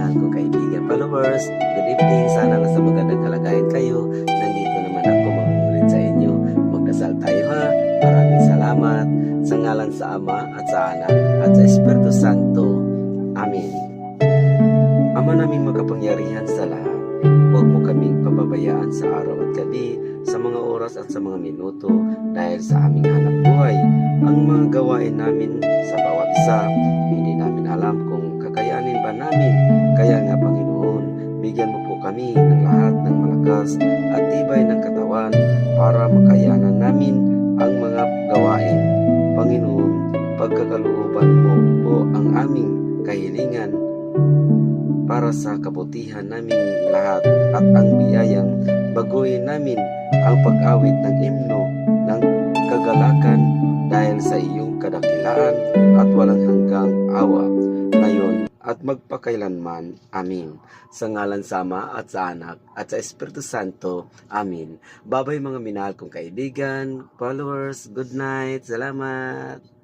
minahal kong kaibigan, followers, good evening. Sana nasa magandang kalagayan kayo. Nandito naman ako mamulit sa inyo. Magdasal tayo ha. Maraming salamat sa ngalan sa Ama at sa Anak at sa Espiritu Santo. Amen. Ama naming makapangyarihan sa lahat, huwag mo kaming pababayaan sa araw at gabi, sa mga oras at sa mga minuto, dahil sa aming hanap buhay. Ang mga gawain namin sa bawat isa, hindi namin alam kung kakayanin ba namin. Kaya nga Panginoon, bigyan mo po kami ng lahat ng malakas at tibay ng katawan para makayanan namin ang mga gawain. Panginoon, pagkakalooban mo po ang aming kahilingan para sa kabutihan naming lahat at ang biyayang baguhin namin ang pag-awit ng himno ng kagalakan dahil sa iyong kadakilaan at walang hanggang awa ngayon at magpakailanman. Amin. Sa ngalan sa Ama at sa Anak at sa Espiritu Santo. Amin. Babay mga minahal kong kaibigan, followers, good night, salamat.